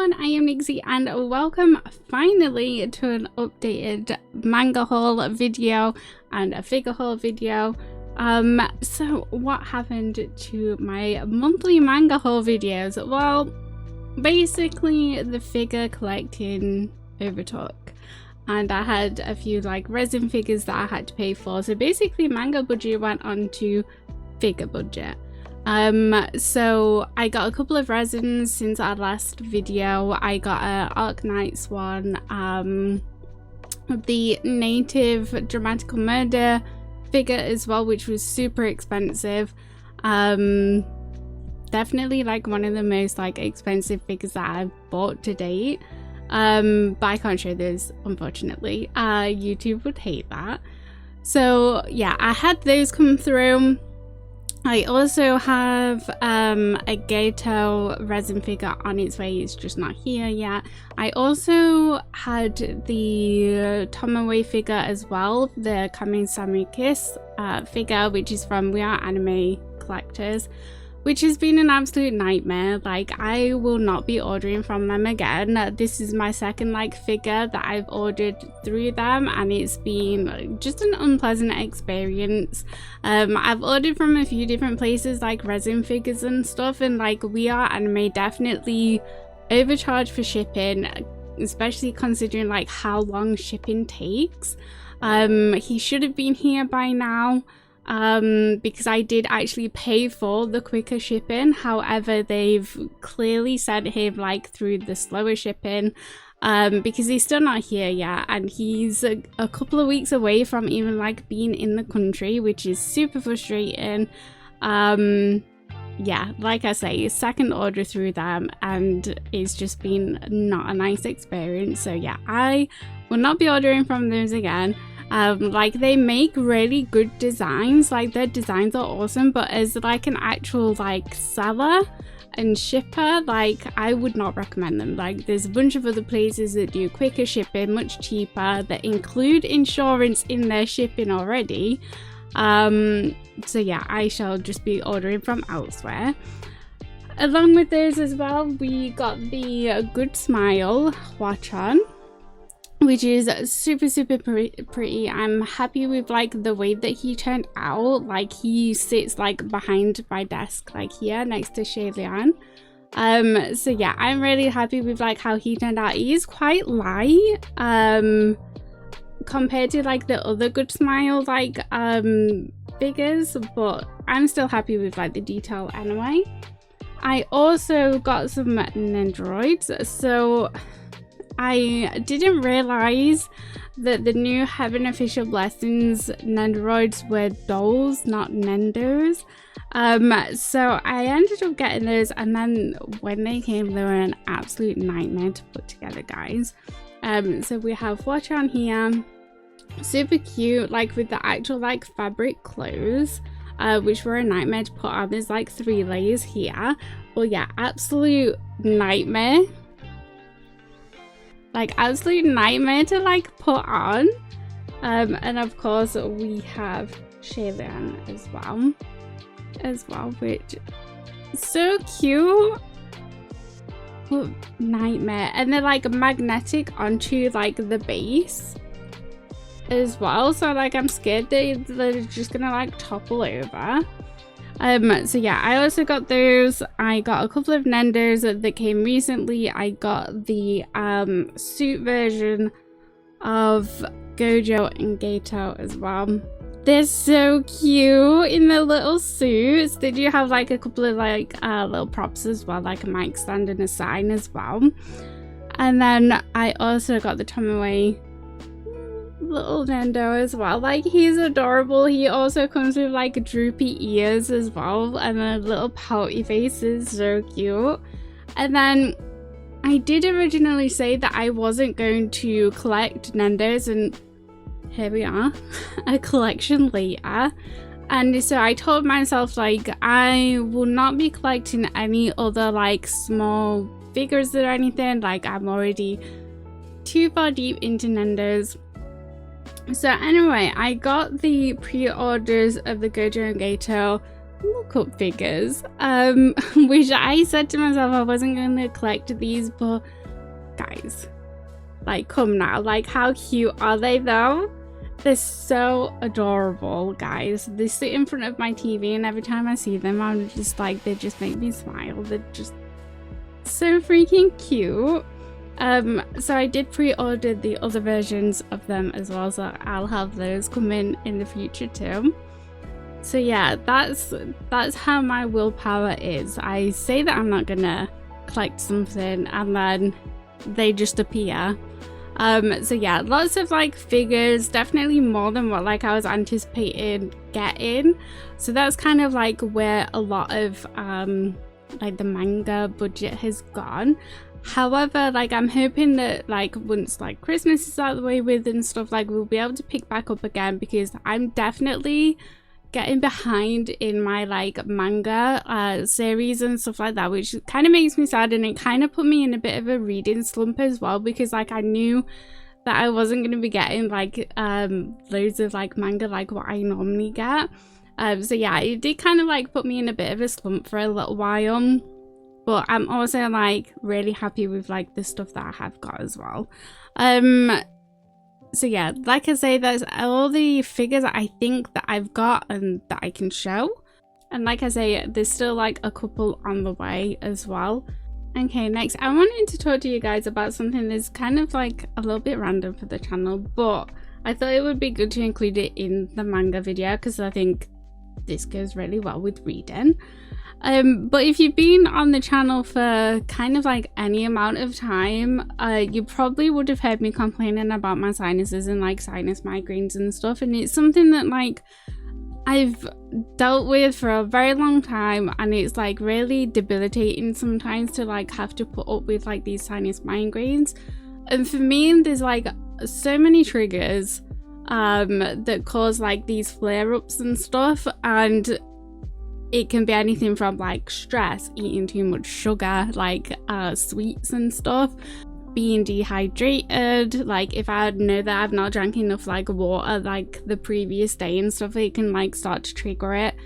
everyone, I am Nixie and welcome finally to an updated manga haul video and a figure haul video. So what happened to my monthly manga haul videos? Well, basically the figure collecting overtook and I had a few like resin figures that I had to pay for, so basically manga budget went on to figure budget. So I got a couple of resins since our last video. I got a Arc Knights one, the native Dramatical Murder figure as well, which was super expensive. Definitely like one of the most like expensive figures that I've bought to date. But I can't show those, unfortunately. YouTube would hate that. So yeah, I had those come through. I also have a Gato resin figure on its way, it's just not here yet. I also had the Tomoe figure as well, the Kamisami Kiss figure, which is from We Are Anime Collectors, which has been an absolute nightmare. Like, I will not be ordering from them again. This is my second like figure that I've ordered through them and it's been just an unpleasant experience. I've ordered from a few different places like resin figures and stuff, and like We Are Anime definitely overcharged for shipping, especially considering like how long shipping takes. He should have been here by now. Because I did actually pay for the quicker shipping. However, they've clearly sent him like through the slower shipping because he's still not here yet, and he's a couple of weeks away from even like being in the country, which is super frustrating. Yeah, like I say, second order through them and it's just been not a nice experience. So yeah, I will not be ordering from those again. Like, they make really good designs, like their designs are awesome, but as like an actual like seller and shipper, like I would not recommend them. Like, there's a bunch of other places that do quicker shipping, much cheaper, that include insurance in their shipping already. So yeah, I shall just be ordering from elsewhere. Along with those as well, we got the Good Smile Watch-On, which is super pretty. I'm happy with like the way that he turned out. Like, he sits like behind my desk, like here next to Shailian. So yeah, I'm really happy with like how he turned out. He is quite light compared to like the other Good Smile like figures, but I'm still happy with like the detail anyway. I also got some Nendoroids. So I didn't realize that the new Heaven Official Blessings Nendoroids were dolls, not Nendos. So I ended up getting those, and then when they came, they were an absolute nightmare to put together, guys. So we have Watch-On here, super cute, like with the actual like fabric clothes, which were a nightmare to put on. There's like 3 layers here. Well, yeah, absolute nightmare. Like, absolute nightmare to like put on. And of course we have Shailian as well, which is so cute, but nightmare. And they're like magnetic onto like the base as well, so like I'm scared they're just gonna like topple over. So yeah, I also got those. I got a couple of Nendos that came recently. I got the suit version of Gojo and Gato as well. They're so cute in their little suits. They do have like a couple of like little props as well, like a mic stand and a sign as well. And then I also got the Tomoe little Nendo as well. Like, he's adorable. He also comes with like droopy ears as well, and a little pouty face. Is so cute. And then I did originally say that I wasn't going to collect Nendos, and here we are, a collection later. And so I told myself like I will not be collecting any other like small figures or anything. Like, I'm already too far deep into Nendos. So anyway, I got the pre-orders of the Gojo and Gato look up figures, which I said to myself I wasn't going to collect these, but guys, like, come now, like, how cute are they though? They're so adorable, guys. They sit in front of my TV and every time I see them, I'm just like, they just make me smile. They're just so freaking cute. So I did pre-order the other versions of them as well, so I'll have those come in the future too. So yeah, that's how my willpower is. I say that I'm not gonna collect something and then they just appear. So yeah, lots of like figures, definitely more than what like I was anticipating getting. So that's kind of like where a lot of like the manga budget has gone. However, like I'm hoping that like once like Christmas is out of the way with and stuff, like we'll be able to pick back up again, because I'm definitely getting behind in my like manga series and stuff like that, which kind of makes me sad, and it kind of put me in a bit of a reading slump as well, because like I knew that I wasn't going to be getting like loads of like manga like what I normally get. So yeah, it did kind of like put me in a bit of a slump for a little while, but I'm also like really happy with like the stuff that I have got as well. So yeah, like I say, that's all the figures I think that I've got and that I can show. And like I say, there's still like a couple on the way as well. Okay, next I wanted to talk to you guys about something that's kind of like a little bit random for the channel, but I thought it would be good to include it in the manga video because I think this goes really well with reading. But if you've been on the channel for kind of like any amount of time, you probably would have heard me complaining about my sinuses and like sinus migraines and stuff, and it's something that like I've dealt with for a very long time, and it's like really debilitating sometimes to like have to put up with like these sinus migraines. And for me, there's like so many triggers that cause like these flare-ups and stuff, and it can be anything from like stress, eating too much sugar, like sweets and stuff, being dehydrated, like if I know that I've not drank enough like water like the previous day and stuff, it can like start to trigger it.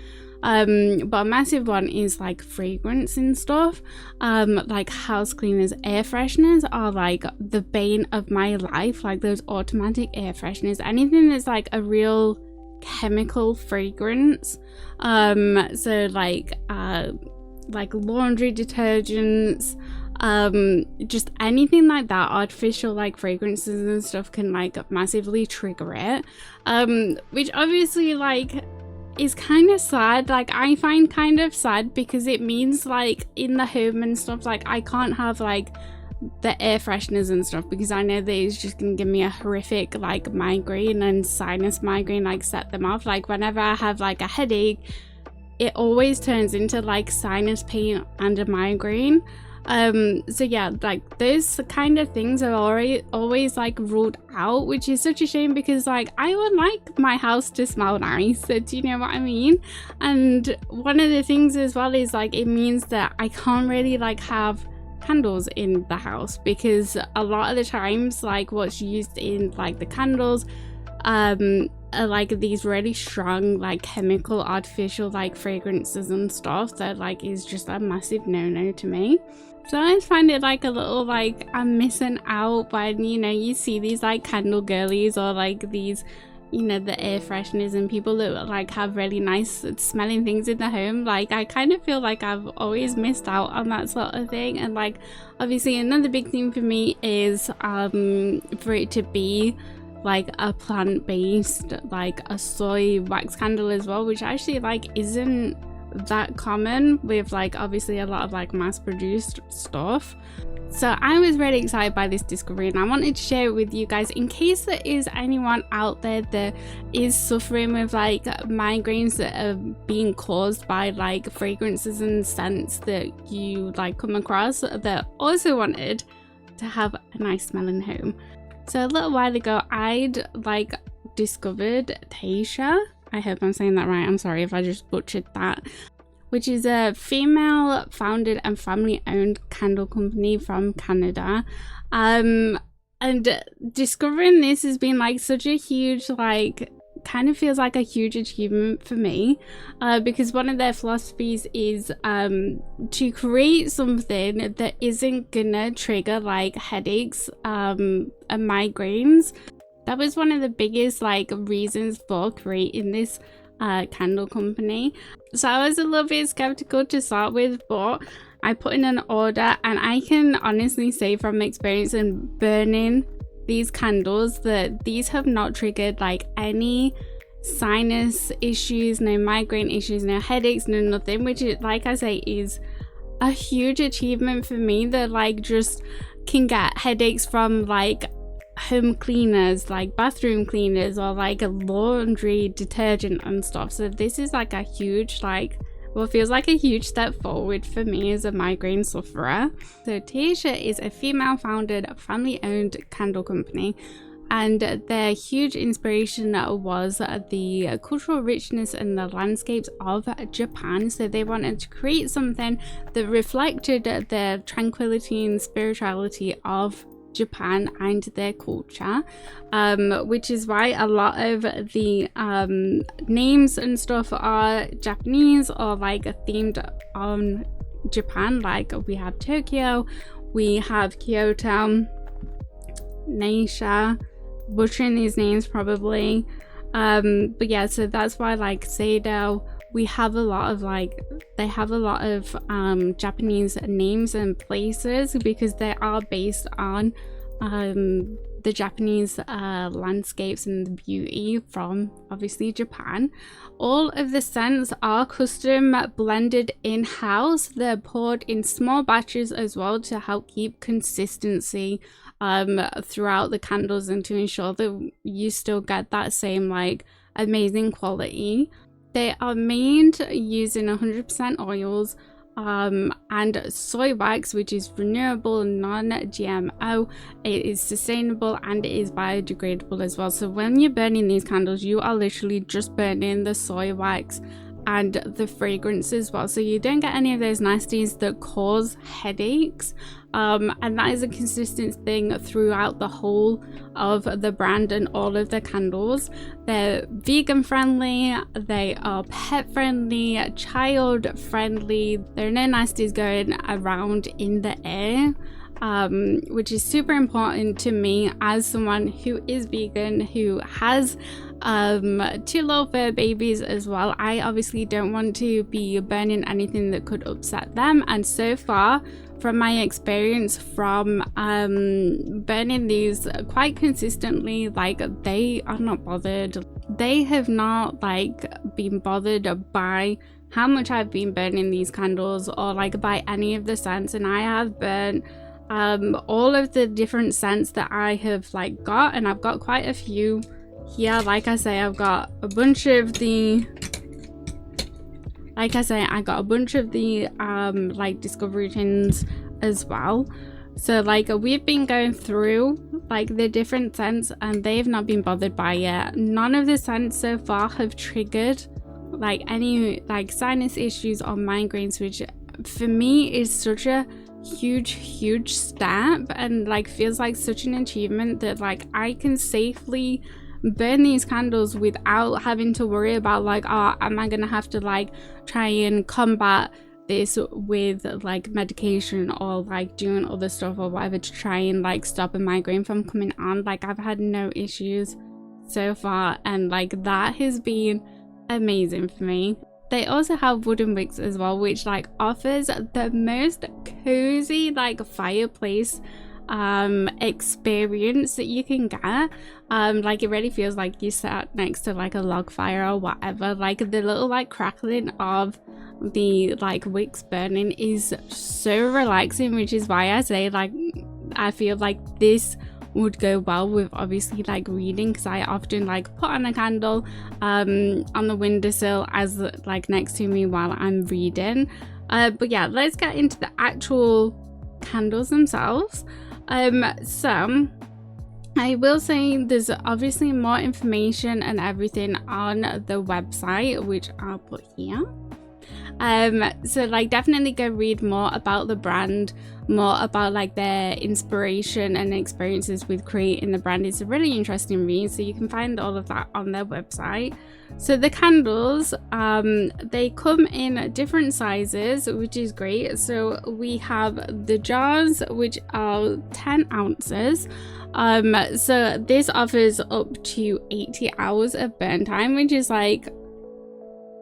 But a massive one is like fragrance and stuff. Like house cleaners, air fresheners are like the bane of my life, like those automatic air fresheners, anything that's like a real chemical fragrance. So like laundry detergents, just anything like that, artificial like fragrances and stuff can like massively trigger it, which obviously like is kind of sad. Like I find kind of sad because it means like in the home and stuff, like I can't have like the air fresheners and stuff because I know that it's just gonna give me a horrific like migraine, and sinus migraine like set them off. Like whenever I have like a headache, it always turns into like sinus pain and a migraine. So yeah, like those kind of things are always like ruled out, which is such a shame because like I would like my house to smell nice, so do you know what I mean? And one of the things as well is like it means that I can't really like have candles in the house, because a lot of the times like what's used in like the candles are like these really strong like chemical artificial like fragrances and stuff that like is just a massive no-no to me. So I always find it like a little like I'm missing out when, you know, you see these like candle girlies or like these, you know, the air fresheners and people that like have really nice smelling things in the home. Like I kind of feel like I've always missed out on that sort of thing. And like obviously another big thing for me is for it to be like a plant-based like a soy wax candle as well, which actually like isn't that common with like obviously a lot of like mass-produced stuff. So I was really excited by this discovery, and I wanted to share it with you guys in case there is anyone out there that is suffering with like migraines that are being caused by like fragrances and scents that you like come across that also wanted to have a nice smelling home. So a little while ago I'd like discovered Taisha, I hope I'm saying that right, I'm sorry if I just butchered that, which is a female founded and family owned candle company from Canada. And discovering this has been like such a huge like kind of feels like a huge achievement for me, because one of their philosophies is to create something that isn't gonna trigger like headaches and migraines. That was one of the biggest like reasons for creating this candle company. So I was a little bit skeptical to start with, but I put in an order, and I can honestly say from experience in burning these candles that these have not triggered like any sinus issues, no migraine issues, no headaches, no nothing, which is, like I say, is a huge achievement for me, that like just can get headaches from like home cleaners, like bathroom cleaners, or like a laundry detergent and stuff. So this is like a huge, like, well, feels like a huge step forward for me as a migraine sufferer. So Taisha is a female founded, family owned candle company, and their huge inspiration was the cultural richness and the landscapes of Japan. So they wanted to create something that reflected the tranquility and spirituality of Japan and their culture, which is why a lot of the names and stuff are Japanese or like themed on Japan. Like we have Tokyo, we have Kyoto, Naisha, butchering these names probably, but yeah, so that's why like Seido, we have a lot of like, they have a lot of Japanese names and places because they are based on the Japanese landscapes and the beauty from obviously Japan. All of the scents are custom blended in-house. They're poured in small batches as well to help keep consistency throughout the candles and to ensure that you still get that same like amazing quality. They are made using 100% oils and soy wax, which is renewable, non-GMO. It is sustainable and it is biodegradable as well. So when you're burning these candles, you are literally just burning the soy wax and the fragrance as well, so you don't get any of those nasties that cause headaches, and that is a consistent thing throughout the whole of the brand and all of the candles. They're vegan friendly, they are pet friendly, child friendly. There are no nasties going around in the air, which is super important to me as someone who is vegan, who has 2 little fur babies as well. I obviously don't want to be burning anything that could upset them, and so far from my experience from burning these quite consistently, like they are not bothered. They have not like been bothered by how much I've been burning these candles or like by any of the scents, and I have burnt all of the different scents that I have like got, and I've got quite a few here. Like I say, I've got a bunch of the, like I say, I got a bunch of the like discovery tins as well. So like we've been going through like the different scents and they've not been bothered by it. None of the scents so far have triggered like any like sinus issues or migraines, which for me is such a huge step and like feels like such an achievement that like I can safely burn these candles without having to worry about like, oh, am I gonna have to like try and combat this with like medication or like doing other stuff or whatever to try and like stop a migraine from coming on. Like I've had no issues so far, and like that has been amazing for me. They also have wooden wicks as well, which like offers the most cozy like fireplace experience that you can get. Like it really feels like you sat next to like a log fire or whatever. Like the little like crackling of the like wicks burning is so relaxing, which is why I say like I feel like this would go well with obviously like reading, because I often like put on a candle on the windowsill as like next to me while I'm reading. But yeah, let's get into the actual candles themselves. So I will say there's obviously more information and everything on the website, which I'll put here. So like definitely go read more about the brand, more about like their inspiration and experiences with creating the brand. It's a really interesting read, so you can find all of that on their website. So the candles, they come in different sizes, which is great. So we have the jars, which are 10 ounces. So this offers up to 80 hours of burn time, which is like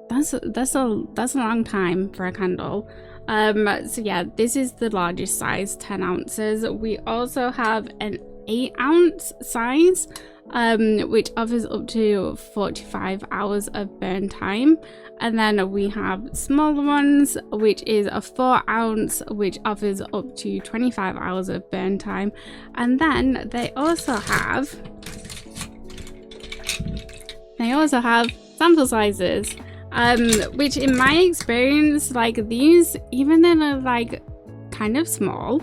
that's a long time for a candle. So yeah, this is the largest size, 10 ounces. We also have an 8-ounce size, which offers up to 45 hours of burn time. And then we have smaller ones, which is a 4-ounce, which offers up to 25 hours of burn time. And then they also have sample sizes, which in my experience, like these, even though they're like kind of small,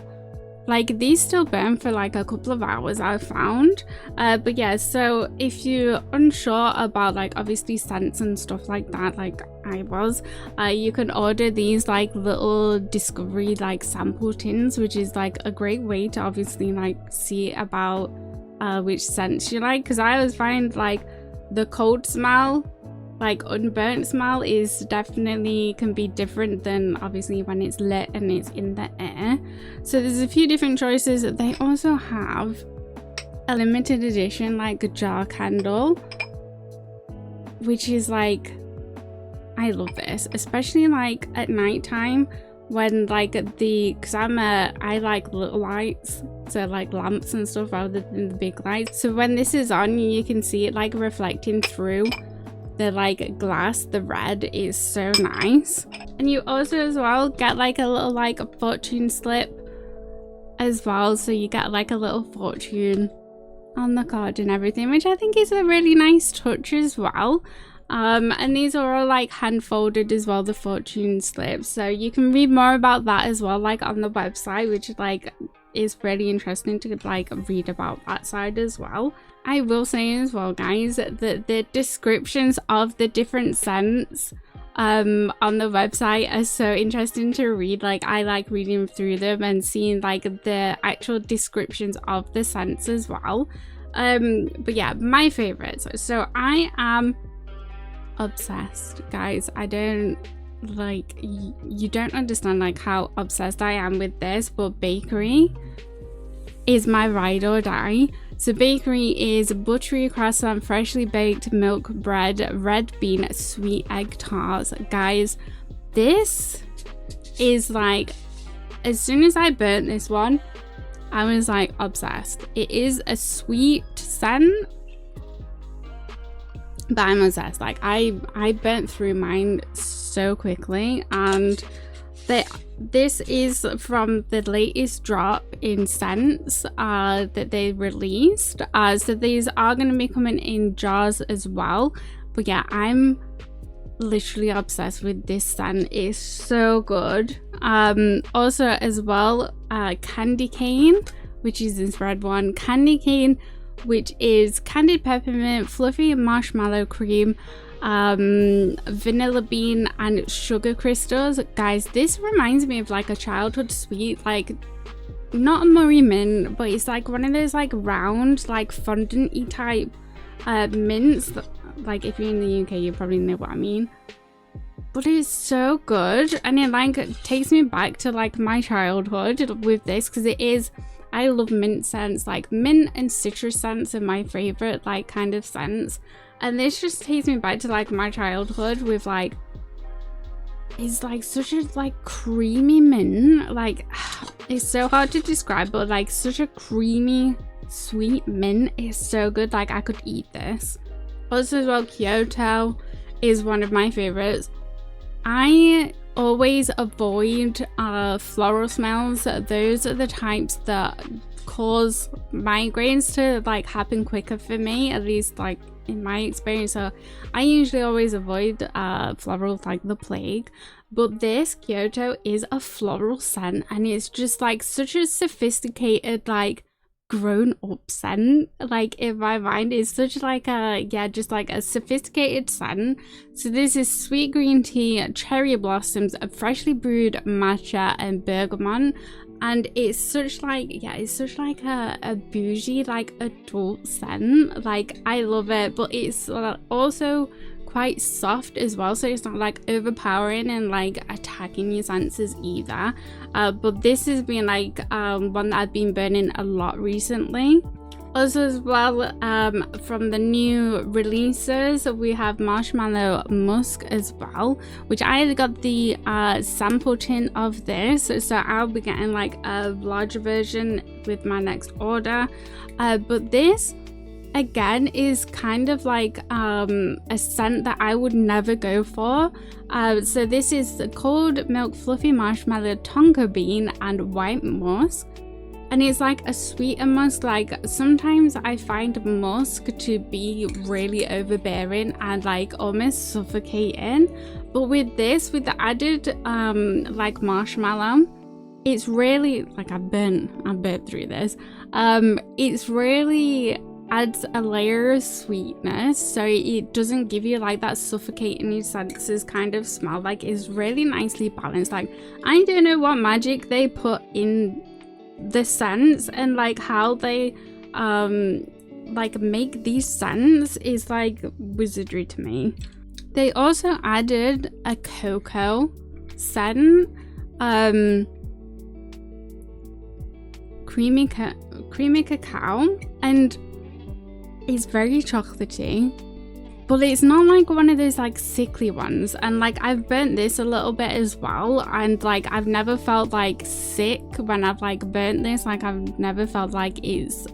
like these still burn for like a couple of hours, I've found. But yeah, so if you're unsure about like obviously scents and stuff like that, like I was, you can order these like little discovery like sample tins, which is like a great way to obviously like see about which scents you like, because I always find like the cold smell, like unburnt smell, is definitely can be different than obviously when it's lit and it's in the air. So there's a few different choices. They also have a limited edition like a jar candle, which is like, I love this, especially like at night time when like because I like little lights, so like lamps and stuff rather than the big lights. So when this is on, you can see it like reflecting through the like glass. The red is so nice. And you also as well get like a little like a fortune slip as well, so you get like a little fortune on the card and everything, which I think is a really nice touch as well. And these are all like hand folded as well, the fortune slips, so you can read more about that as well, like on the website, which like is really interesting to like read about that side as well. I will say as well, guys, that the descriptions of the different scents on the website are so interesting to read. Like I like reading through them and seeing like the actual descriptions of the scents as well. But yeah, my favorites. So I am obsessed, guys. I don't like, you don't understand like how obsessed I am with this, but bakery is my ride or die. So bakery is buttery croissant, freshly baked milk bread, red bean sweet egg tarts. Guys, this is like, as soon as I burnt this one, I was like obsessed. It is a sweet scent, but I'm obsessed. Like I burnt through mine so quickly, and this is from the latest drop in scents that they released. So these are going to be coming in jars as well. But yeah, I'm literally obsessed with this scent. It's so good. Also as well, candy cane, which is this red one. Candy cane, which is candied peppermint, fluffy marshmallow cream, vanilla bean and sugar crystals. Guys, this reminds me of like a childhood sweet, like not a Murray mint, but it's like one of those like round like fondant-y type mints. Like if you're in the UK, you probably know what I mean. But it's so good, and it like takes me back to like my childhood with this, because it is, I love mint scents. Like mint and citrus scents are my favorite like kind of scents, and this just takes me back to like my childhood with like, it's like such a like creamy mint. Like it's so hard to describe, but like such a creamy sweet mint. It's so good. Like I could eat this. Also as well, Kyoto is one of my favorites. I always avoid floral smells. Those are the types that cause migraines to like happen quicker for me, at least like in my experience. So I usually always avoid floral like the plague. But this Kyoto is a floral scent, and it's just like such a sophisticated like grown up scent, like in my mind. It's such like a, yeah, just like a sophisticated scent. So this is sweet green tea, cherry blossoms, a freshly brewed matcha and bergamot, and it's such like, yeah, it's such like a bougie like adult scent. Like I love it, but it's also quite soft as well, so it's not like overpowering and like attacking your senses either. But this has been like one that I've been burning a lot recently. Also as well, from the new releases, we have Marshmallow Musk as well, which I got the sample tin of this, so I'll be getting like a larger version with my next order. But this again is kind of like a scent that I would never go for. So this is the cold milk fluffy marshmallow, tonka bean and white musk, and it's like a sweeter musk. Like sometimes I find musk to be really overbearing and like almost suffocating, but with this, with the added like marshmallow, it's really like I burnt through this. It's really adds a layer of sweetness, so it doesn't give you like that suffocating senses kind of smell. Like it's really nicely balanced. Like I don't know what magic they put in the scents, and like how they like make these scents is like wizardry to me. They also added a cocoa scent, creamy cacao, and it's very chocolatey, but it's not like one of those like sickly ones. And like I've burnt this a little bit as well, and like I've never felt like sick when I've like burnt this. Like I've never felt like it's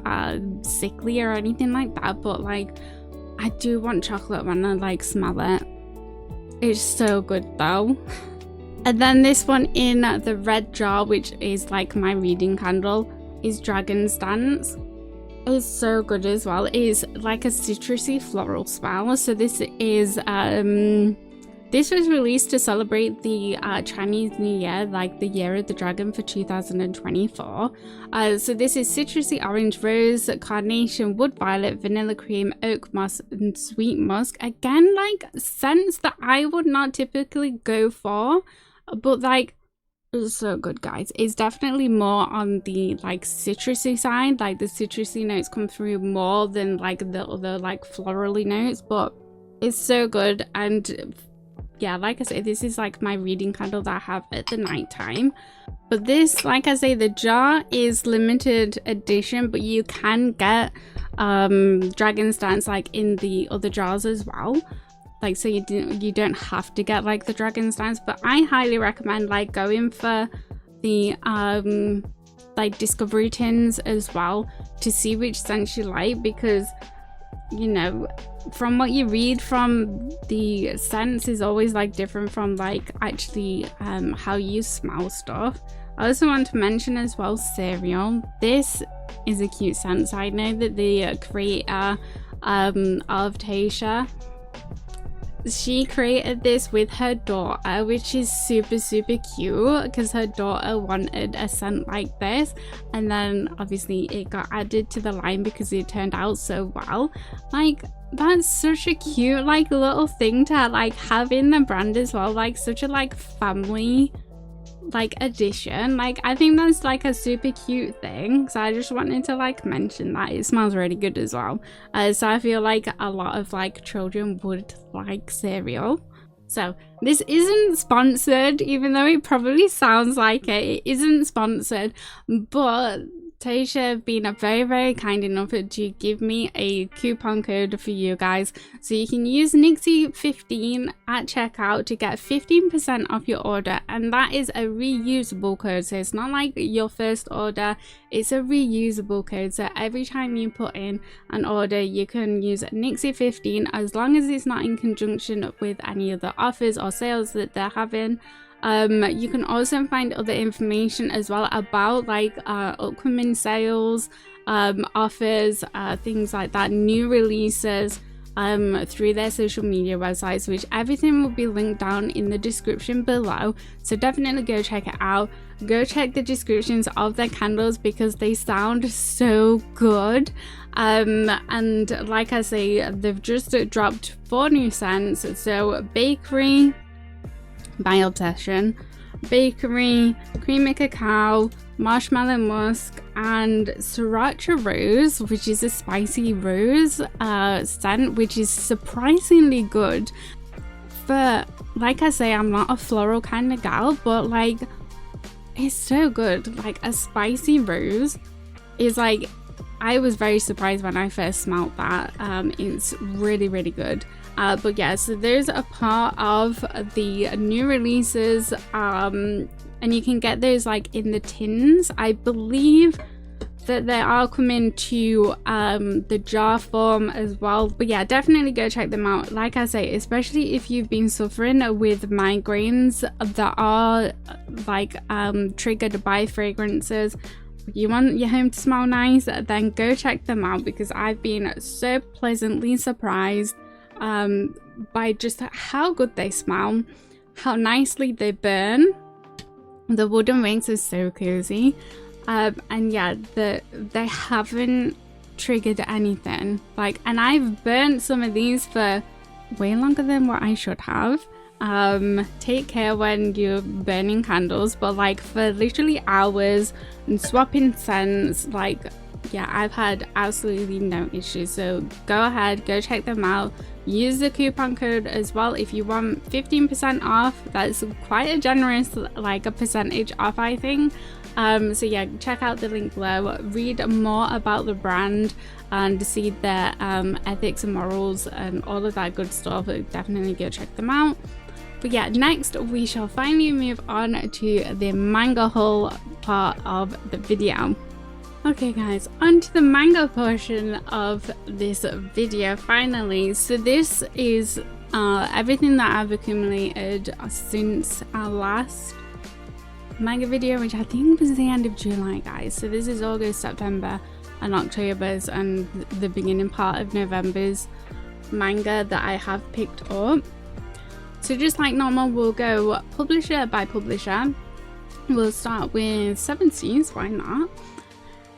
sickly or anything like that, but like I do want chocolate when I like smell it. It's so good though. And then this one in the red jar, which is like my reading candle, is Dragon's Dance. It's so good as well. It's like a citrusy floral smell. So this is this was released to celebrate the Chinese New Year, like the Year of the Dragon for 2024. So this is citrusy orange, rose, carnation, wood violet, vanilla cream, oak moss, and sweet musk. Again, like scents that I would not typically go for, but like it's so good, guys. It's definitely more on the like citrusy side. Like the citrusy notes come through more than like the other like florally notes, but it's so good. And yeah, like I say, this is like my reading candle that I have at the night time. But this, like I say, the jar is limited edition, but you can get Dragon's Dance like in the other jars as well. Like, so you don't have to get like the Dragon's Dance, but I highly recommend like going for the like discovery tins as well to see which scents you like, because you know, from what you read from the scents is always like different from like actually how you smell stuff. I also want to mention as well cereal. This is a cute scent. So I know that the creator of Taisha, she created this with her daughter, which is super cute, because her daughter wanted a scent like this, and then obviously it got added to the line because it turned out so well. Like that's such a cute like little thing to like have in the brand as well, like such a like family like addition. Like I think that's like a super cute thing, so I just wanted to like mention that. It smells really good as well, so I feel like a lot of like children would like cereal. So this isn't sponsored, even though it probably sounds like it isn't sponsored, but Taisha have been very kind enough to give me a coupon code for you guys, so you can use Nixie15 at checkout to get 15% off your order, and that is a reusable code. So it's not like your first order, it's a reusable code. So every time you put in an order, you can use Nixie15 as long as it's not in conjunction with any other offers or sales that they're having. You can also find other information as well about like upcoming sales, offers, things like that, new releases through their social media websites, which everything will be linked down in the description below, so definitely go check it out. go check the descriptions of their candles because they sound so good. And like I say, they've just dropped 4 new scents. So bakery by Obsession, bakery, creamy cacao, marshmallow musk, and sriracha rose, which is a spicy rose scent, which is surprisingly good. But like I say, I'm not a floral kind of gal, but like it's so good. Like a spicy rose is like, I was very surprised when I first smelled that. It's really, really good. But yeah, so there's a part of the new releases, and you can get those like in the tins. I believe that they are coming to the jar form as well. But yeah, definitely go check them out. Like I say, especially if you've been suffering with migraines that are like triggered by fragrances, you want your home to smell nice, then go check them out, because I've been so pleasantly surprised by just how good they smell, how nicely they burn. The wooden wings are so cozy, and yeah, they haven't triggered anything. Like, and I've burnt some of these for way longer than what I should have. Take care when you're burning candles, but like for literally hours and swapping scents, like yeah, I've had absolutely no issues. So go ahead, go check them out. Use the coupon code as well if you want 15% off. That's quite a generous like a percentage off, I think. So yeah, check out the link below, read more about the brand and see their ethics and morals and all of that good stuff. Definitely go check them out. But yeah, next we shall finally move on to the manga haul part of the video. Okay guys, on to the manga portion of this video finally. So this is everything that I've accumulated since our last manga video, which I think was the end of July, guys. So this is August, September and October's and the beginning part of November's manga that I have picked up. So just like normal, we'll go publisher by publisher. We'll start with 7 Seas, why not?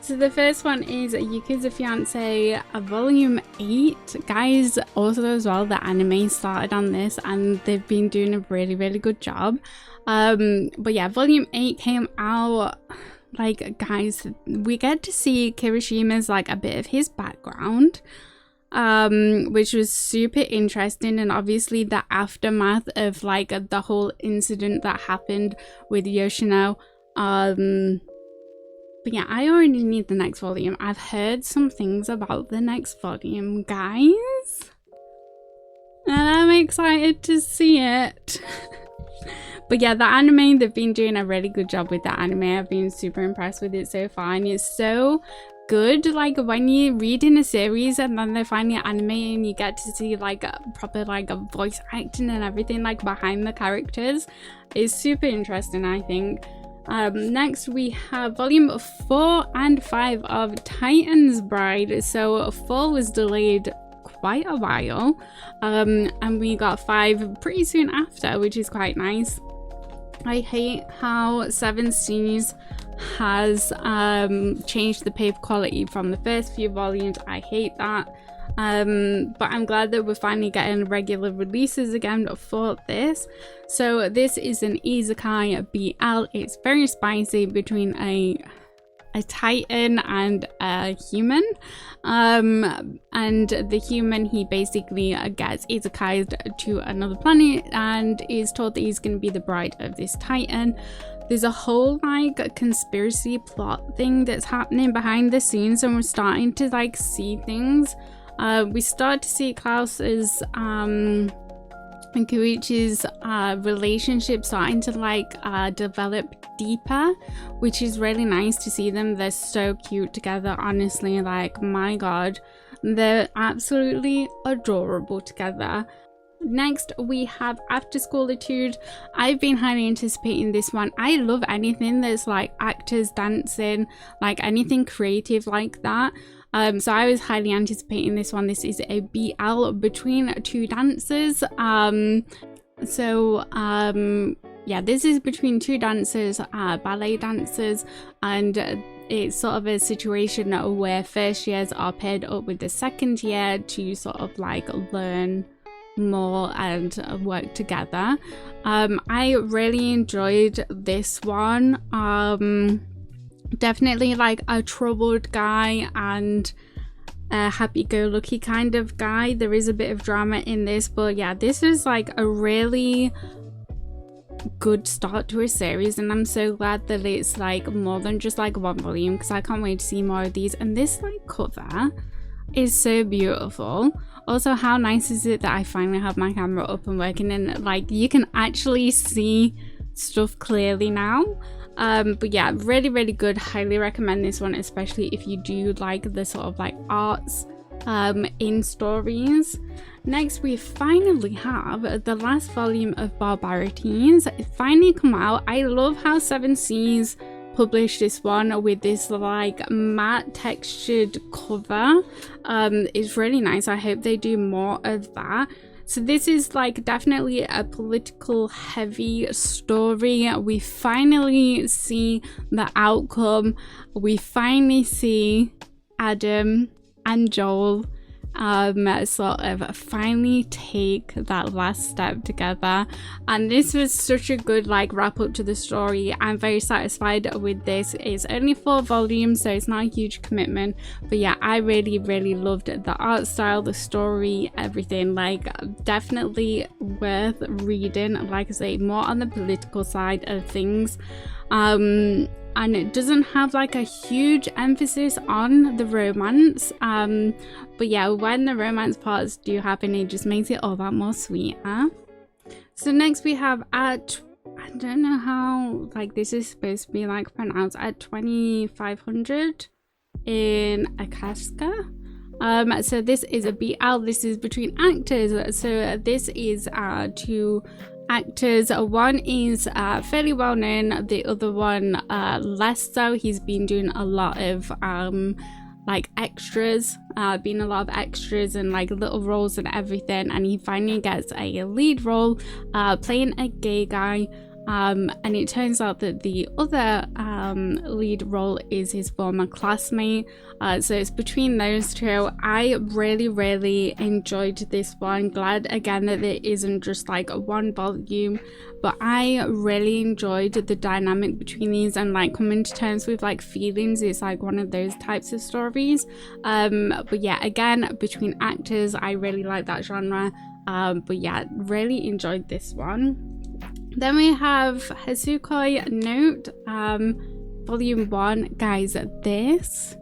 So the first one is Yakuza Fiance Volume 8. Guys, also as well, the anime started on this and they've been doing a really, really good job. But yeah, Volume 8 came out. Like, guys, we get to see Kirishima's like a bit of his background, which was super interesting, and obviously the aftermath of like the whole incident that happened with Yoshino. But yeah, I already need the next volume. I've heard some things about the next volume, guys, and I'm excited to see it. But yeah, the anime, they've been doing a really good job with the anime. I've been super impressed with it so far, and it's so good. Like when you read in a series and then they finally animate and you get to see like a proper like a voice acting and everything like behind the characters, it's super interesting, I think. Next we have volume 4 and 5 of Titan's Bride. So 4 was delayed quite a while, and we got 5 pretty soon after, which is quite nice. I hate how 7 Seas has changed the paper quality from the first few volumes. I hate that. But I'm glad that we're finally getting regular releases again for this. So this is an isekai BL. It's very spicy between a titan and a human, and the human, he basically gets isekai'd to another planet and is told that he's going to be the bride of this titan. There's a whole like conspiracy plot thing that's happening behind the scenes, and we're starting to like see things. We start to see Klaus's and Koichi's relationship starting to like develop deeper, which is really nice to see them. They're so cute together, honestly. Like, my god, they're absolutely adorable together. Next we have After School Etude. I've been highly anticipating this one. I love anything that's like actors dancing, like anything creative like that. So I was highly anticipating this one. This is a BL between 2 dancers. yeah, this is between two dancers, ballet dancers, and it's sort of a situation where first years are paired up with the second year to sort of like learn more and work together. I really enjoyed this one. Definitely like a troubled guy and a happy-go-lucky kind of guy. There is a bit of drama in this, but yeah, this is like a really good start to a series, and I'm so glad that it's like more than just like one volume, because I can't wait to see more of these. And this like cover is so beautiful. Also, how nice is it that I finally have my camera up and working, and like you can actually see stuff clearly now. But yeah, really good. Highly recommend this one, especially if you do like the sort of like arts in stories. Next, we finally have the last volume of Barbarities. It finally come out. I love how Seven Seas published this one with this like matte textured cover. It's really nice. I hope they do more of that. So this is like definitely a political heavy story. We finally see the outcome. We finally see Adam and Joel sort of finally take that last step together, and this was such a good like wrap up to the story. I'm very satisfied with this. It's only 4 volumes, so it's not a huge commitment, but yeah, I really loved the art style, the story, everything. Like definitely worth reading. Like I say, more on the political side of things, and it doesn't have like a huge emphasis on the romance, but yeah, when the romance parts do happen, it just makes it all that more sweeter. So next we have I don't know how like this is supposed to be like pronounced, at 2500 in Akaska. So this is a BL. This is between actors. So this is two actors. One is fairly well known, the other one less so. He's been doing a lot of like extras, being a lot of extras and like little roles and everything, and he finally gets a lead role playing a gay guy. And it turns out that the other lead role is his former classmate. So it's between those two. I really enjoyed this one. Glad again that there isn't just like a 1 volume, but I really enjoyed the dynamic between these, and like coming to terms with like feelings. It's like one of those types of stories. But yeah, again, between actors, I really like that genre. But yeah, really enjoyed this one. Then we have Hasukoi Note, volume 1. Guys, this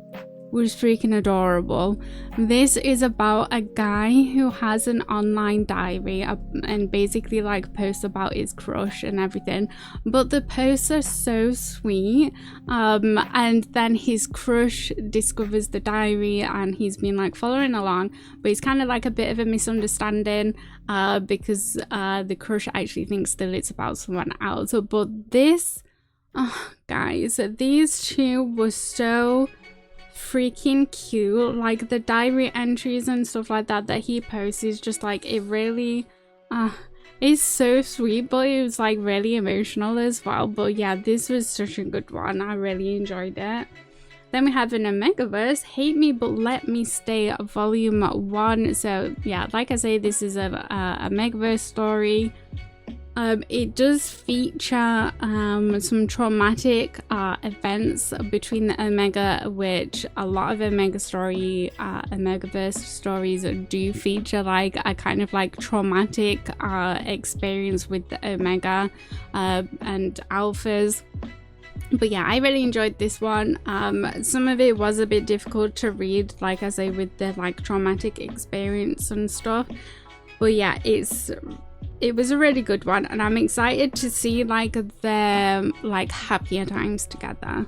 was freaking adorable. This is about a guy who has an online diary and basically like posts about his crush and everything, but the posts are so sweet, and then his crush discovers the diary and he's been like following along, but it's kind of like a bit of a misunderstanding because the crush actually thinks that it's about someone else. But this, guys, these two were so freaking cute. Like the diary entries and stuff like that he posts is just like, it really it's so sweet, but it was like really emotional as well. But yeah, this was such a good one. I really enjoyed it. Then we have an Omegaverse, Hate Me But Let Me Stay, volume 1. So yeah, like I say, this is a Omegaverse story. It does feature some traumatic events between the Omega, which a lot of Omegaverse stories do feature like a kind of like traumatic experience with the Omega and Alphas. But yeah, I really enjoyed this one. Some of it was a bit difficult to read, like I say, with the like traumatic experience and stuff. But yeah, it was a really good one, and I'm excited to see like their like happier times together.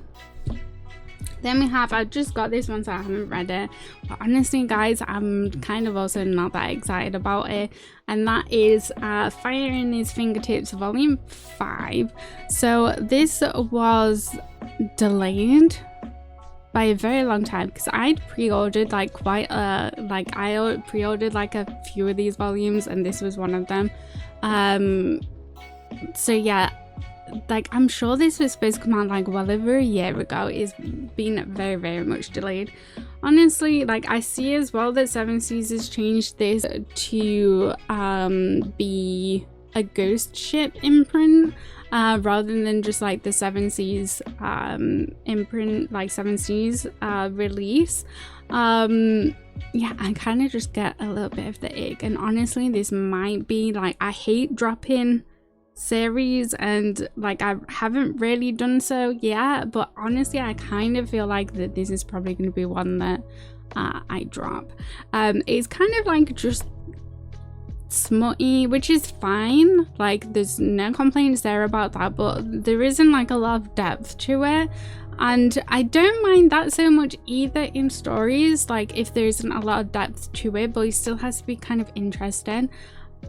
Then we have, I just got this one, so I haven't read it, but honestly guys, I'm kind of also not that excited about it, and that is Fire in His Fingertips volume 5. So this was delayed by a very long time because I'd pre-ordered like I pre-ordered like a few of these volumes, and this was one of them. So yeah, like I'm sure this was supposed to come out like well over a year ago. It's been very, very much delayed. Honestly, like I see as well that Seven Seas has changed this to be a ghost ship imprint rather than just like the Seven Seas imprint, like Seven Seas release. Yeah, I kind of just get a little bit of the ick, and honestly this might be like, I hate dropping series and like I haven't really done so yet, but honestly I kind of feel like that this is probably going to be one that I drop. It's kind of like just smutty, which is fine, like there's no complaints there about that, but there isn't like a lot of depth to it, and I don't mind that so much either in stories, like if there isn't a lot of depth to it, but it still has to be kind of interesting.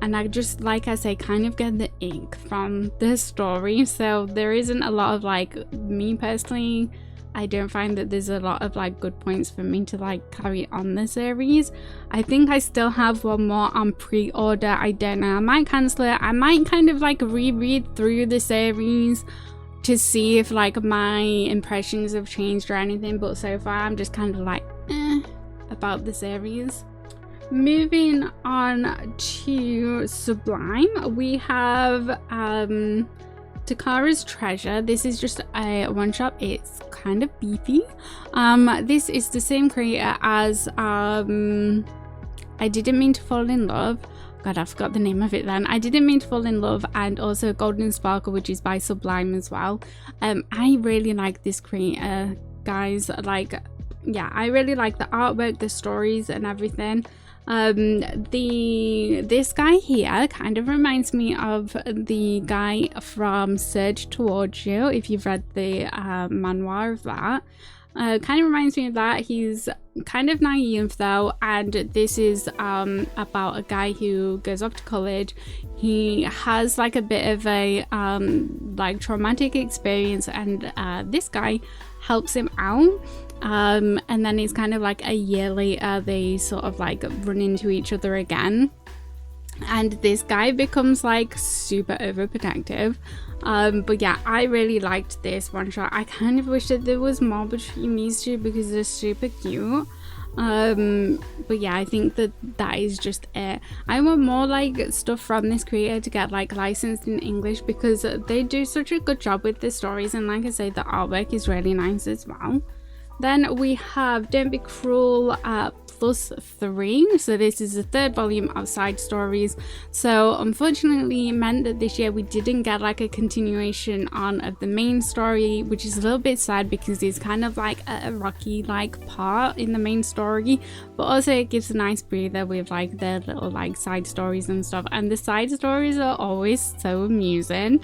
And I just, like I say, kind of get the ink from the story, so there isn't a lot of like, me personally, I don't find that there's a lot of like good points for me to like carry on the series. I think I still have one more on pre-order. I don't know, I might cancel it. I might kind of like reread through the series to see if like my impressions have changed or anything, but so far I'm just kind of like about the series. Moving on to Sublime, we have Takara's Treasure. This is just a one shot. It's kind of beefy. This is the same creator as I Didn't Mean to Fall in Love. God, I forgot the name of it then. I Didn't Mean to Fall in Love, and also Golden Sparkle, which is by Sublime as well. I really like this creator, guys. Like, yeah, I really like the artwork, the stories and everything. This guy here kind of reminds me of the guy from Surge Towards You, if you've read the manhwa of that. Kind of reminds me of that. He's kind of naive though, and this is about a guy who goes off to college. He has like a bit of a like traumatic experience, and this guy helps him out. And then it's kind of like a year later they sort of like run into each other again, and this guy becomes like super overprotective. But yeah, I really liked this one shot. I kind of wish that there was more between these two because they're super cute. But yeah, I think that is just it. I want more like stuff from this creator to get like licensed in English, because they do such a good job with the stories, and like I say, the artwork is really nice as well. Then we have Don't Be Cruel +3. So this is the third volume of side stories. So unfortunately it meant that this year we didn't get like a continuation on of the main story, which is a little bit sad because it's kind of like a rocky like part in the main story, but also it gives a nice breather with like the little like side stories and stuff, and the side stories are always so amusing.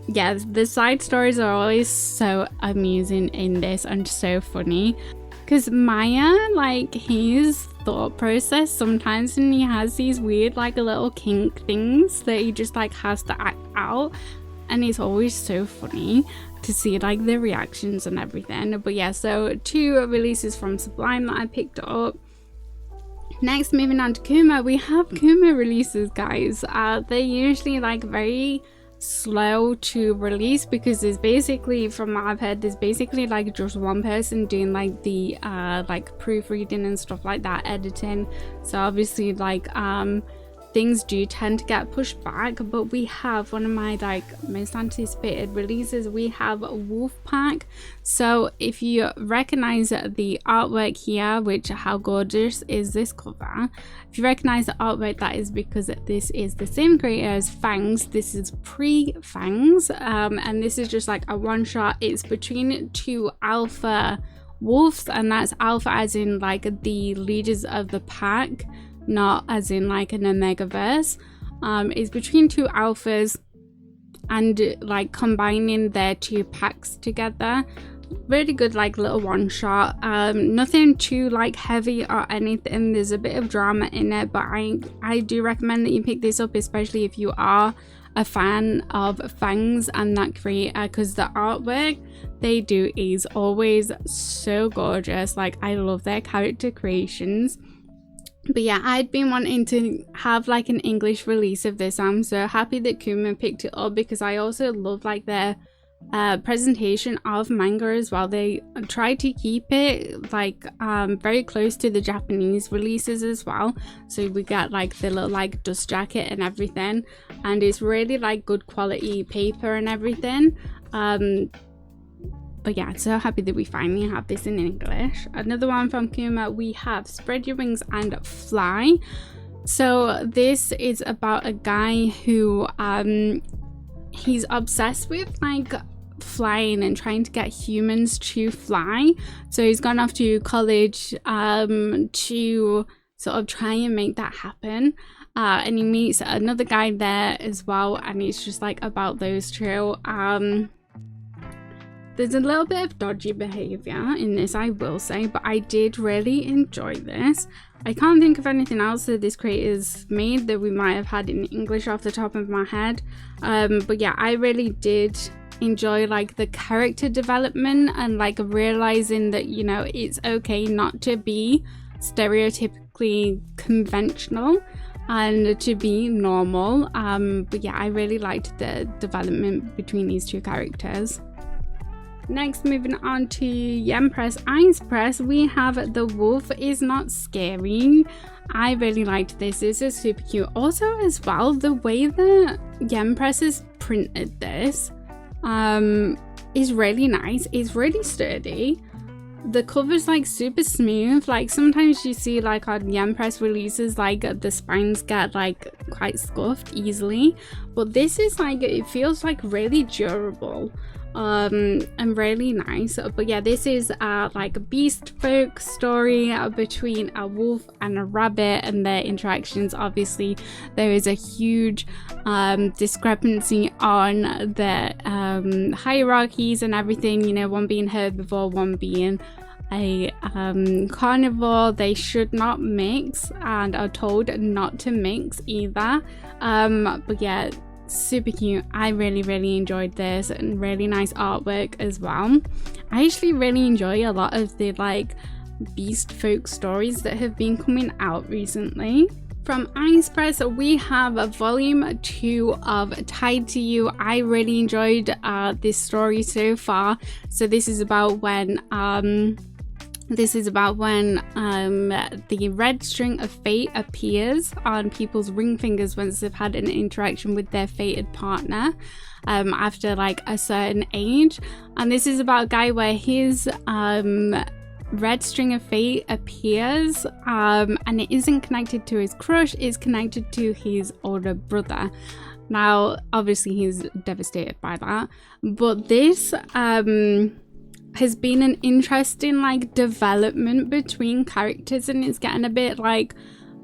Yeah, the side stories are always so amusing in this and so funny, because Maya, like his thought process sometimes, and he has these weird like little kink things that he just like has to act out, and it's always so funny to see like the reactions and everything. But yeah, so 2 releases from Sublime that I picked up. Next, moving on to Kuma, we have Kuma releases, guys. They're usually like very slow to release, because there's basically, from what I've heard, there's basically like just one person doing like the like proofreading and stuff like that, editing. So obviously like things do tend to get pushed back. But we have one of my like most anticipated releases. We have Wolfpack. So if you recognize the artwork here, which how gorgeous is this cover, if you recognize the artwork, that is because this is the same creator as Fangs. This is pre-Fangs, and this is just like a one shot. It's between 2 alpha wolves, and that's alpha as in like the leaders of the pack, not as in like an Omegaverse. It's between 2 alphas and like combining their 2 packs together. Really good like little one shot. Nothing too like heavy or anything. There's a bit of drama in it, but I do recommend that you pick this up, especially if you are a fan of Fangs and that creator, because the artwork they do is always so gorgeous. Like I love their character creations. But yeah, I'd been wanting to have like an English release of this. I'm so happy that Kuma picked it up, because I also love like their presentation of manga as well. They try to keep it like very close to the Japanese releases as well, so we get like the little like dust jacket and everything, and it's really like good quality paper and everything. But yeah, so happy that we finally have this in English. Another one from Kuma, we have Spread Your Wings and Fly. So this is about a guy who he's obsessed with like flying and trying to get humans to fly. So he's gone off to college to sort of try and make that happen. And he meets another guy there as well, and it's just like about those two. There's a little bit of dodgy behavior in this, I will say, but I did really enjoy this. I can't think of anything else that this creator's made that we might have had in English off the top of my head. But yeah, I really did enjoy like the character development and like realizing that, you know, it's okay not to be stereotypically conventional and to be normal. But yeah, I really liked the development between these two characters. Next, moving on to Yen Press Ice Press, we have The Wolf Is Not Scary. I really liked this. This is super cute. Also as well, the way that Yen Press has printed this is really nice. It's really sturdy. The cover's like super smooth. Like sometimes you see like on Yen Press releases like the spines get like quite scuffed easily, but this is like, it feels like really durable. And really nice. But yeah, this is like a beast folk story between a wolf and a rabbit and their interactions. Obviously there is a huge discrepancy on the hierarchies and everything, you know, one being herbivore, one being a carnivore. They should not mix and are told not to mix either. But yeah, super cute. I really enjoyed this, and really nice artwork as well. I actually really enjoy a lot of the like beast folk stories that have been coming out recently. From Ice Press, we have volume 2 of Tied to You. I really enjoyed this story so far. So this is about when the red string of fate appears on people's ring fingers once they've had an interaction with their fated partner after like a certain age. And this is about a guy where his red string of fate appears and it isn't connected to his crush, it's connected to his older brother. Now obviously he's devastated by that, but this has been an interesting like development between characters, and it's getting a bit like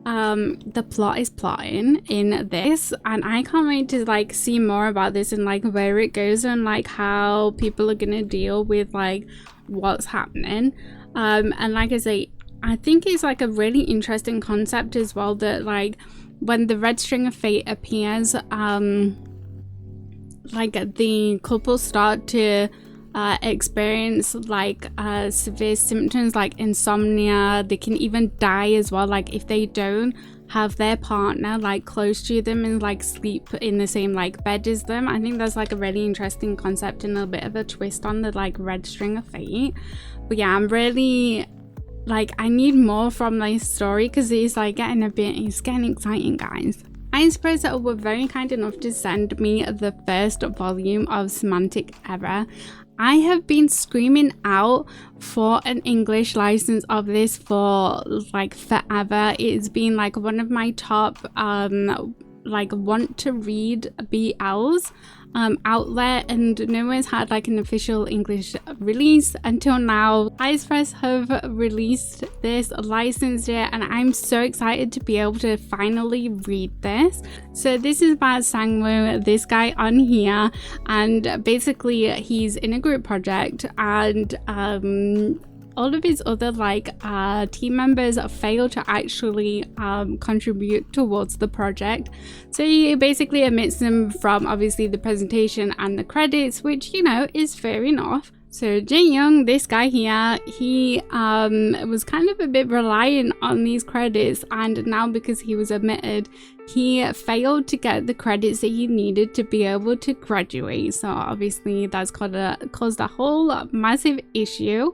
the plot is plotting in this, and I can't wait to like see more about this and like where it goes and like how people are gonna deal with like what's happening. And like I say, I think it's like a really interesting concept as well, that like when the red string of fate appears, like the couple start to experience like severe symptoms like insomnia. They can even die as well, like if they don't have their partner like close to them and like sleep in the same like bed as them. I think that's like a really interesting concept and a bit of a twist on the like red string of fate. But yeah, I'm really like, I need more from this story because it's like it's getting exciting, guys. Ice Press were very kind enough to send me the first volume of Semantic Error. I have been screaming out for an English license of this for like forever. It's been like one of my top like want to read BLs out there, and no one's had like an official English release until now. Ice Press have released this, licensed it, and I'm so excited to be able to finally read this. So this is about Sangwoo, this guy on here, and basically he's in a group project, and all of his other like team members fail to actually contribute towards the project. So he basically omits them from obviously the presentation and the credits, which, you know, is fair enough. So Jae-young, this guy here, he was kind of a bit reliant on these credits, and now because he was admitted, he failed to get the credits that he needed to be able to graduate. So obviously that's caused a whole massive issue.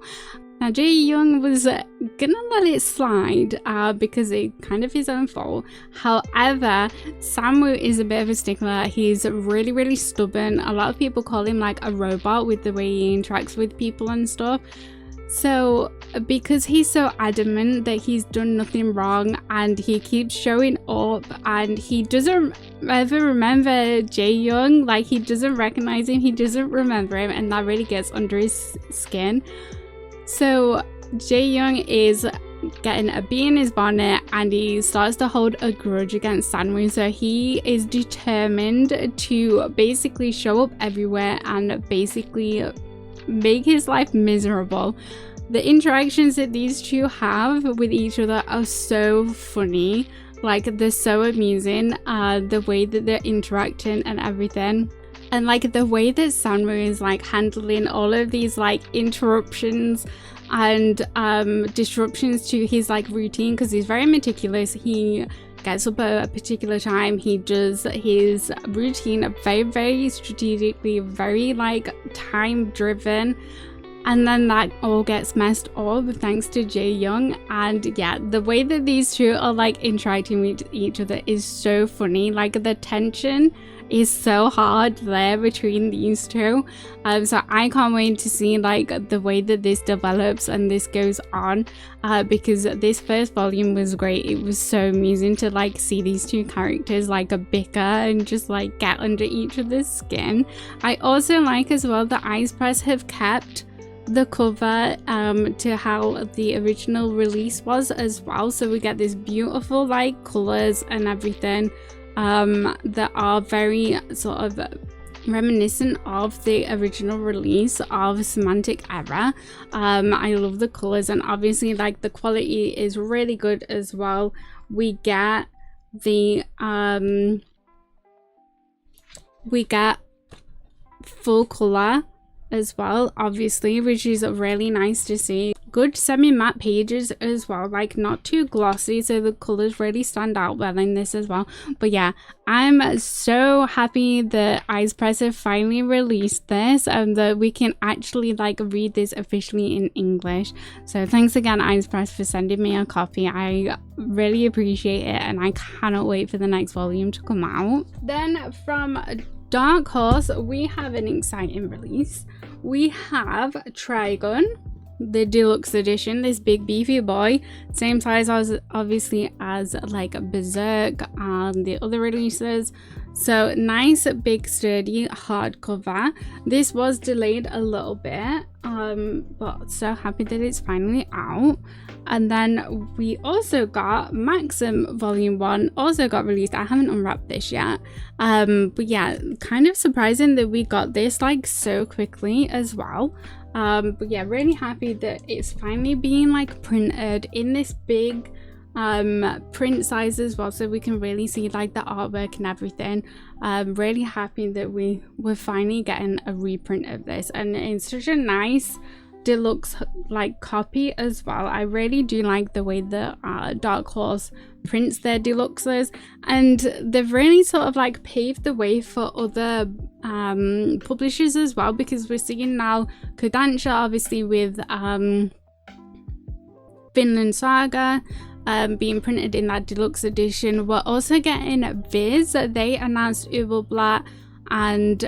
Now Jae-young was gonna let it slide because it kind of his own fault. However, Samwoo is a bit of a stickler. He's really stubborn. A lot of people call him like a robot with the way he interacts with people and stuff. So because he's so adamant that he's done nothing wrong and he keeps showing up and he doesn't ever remember Jae-young, like he doesn't recognize him, he doesn't remember him, and that really gets under his skin. So Jae-young is getting a bee in his bonnet and he starts to hold a grudge against Sanwoo. So he is determined to basically show up everywhere and basically make his life miserable. The interactions that these two have with each other are so funny. Like, they're so amusing. The way that they're interacting and everything. And like the way that Sanwoo is like handling all of these like interruptions and disruptions to his like routine, because he's very meticulous. He gets up at a particular time, he does his routine very strategically, very like time driven, and then that all gets messed up thanks to Jae-young. And yeah, the way that these two are like interacting with each other is so funny. Like the tension is so hard there between these two, so I can't wait to see like the way that this develops and this goes on, because this first volume was great. It was so amusing to like see these two characters like a bicker and just like get under each other's skin. I also like as well that Ice Press have kept the cover to how the original release was as well, so we get this beautiful like colors and everything that are very sort of reminiscent of the original release of Semantic Error. I love the colors, and obviously like the quality is really good as well. We get the full color as well, obviously, which is really nice to see. Good semi-matte pages as well, like not too glossy, so the colors really stand out well in this as well. But yeah, I'm so happy that Ice Press have finally released this and that we can actually like read this officially in English. So thanks again, Ice Press, for sending me a copy. I really appreciate it, and I cannot wait for the next volume to come out. Then from Dark Horse, we have an exciting release. We have Trigun, the deluxe edition, this big beefy boy, same size as obviously as like Berserk and the other releases. So nice big sturdy hardcover. This was delayed a little bit, but so happy that it's finally out. And then we also got Maxim Volume 1, also got released. I haven't unwrapped this yet, but yeah, kind of surprising that we got this like so quickly as well. But yeah, really happy that it's finally being like printed in this big print size as well, so we can really see like the artwork and everything. Really happy that we're finally getting a reprint of this, and it's such a nice deluxe like copy as well. I really do like the way that Dark Horse prints their deluxes, and they've really sort of like paved the way for other publishers as well, because we're seeing now Kodansha obviously with Vinland Saga being printed in that deluxe edition. We're also getting Viz. They announced Ubelblatt and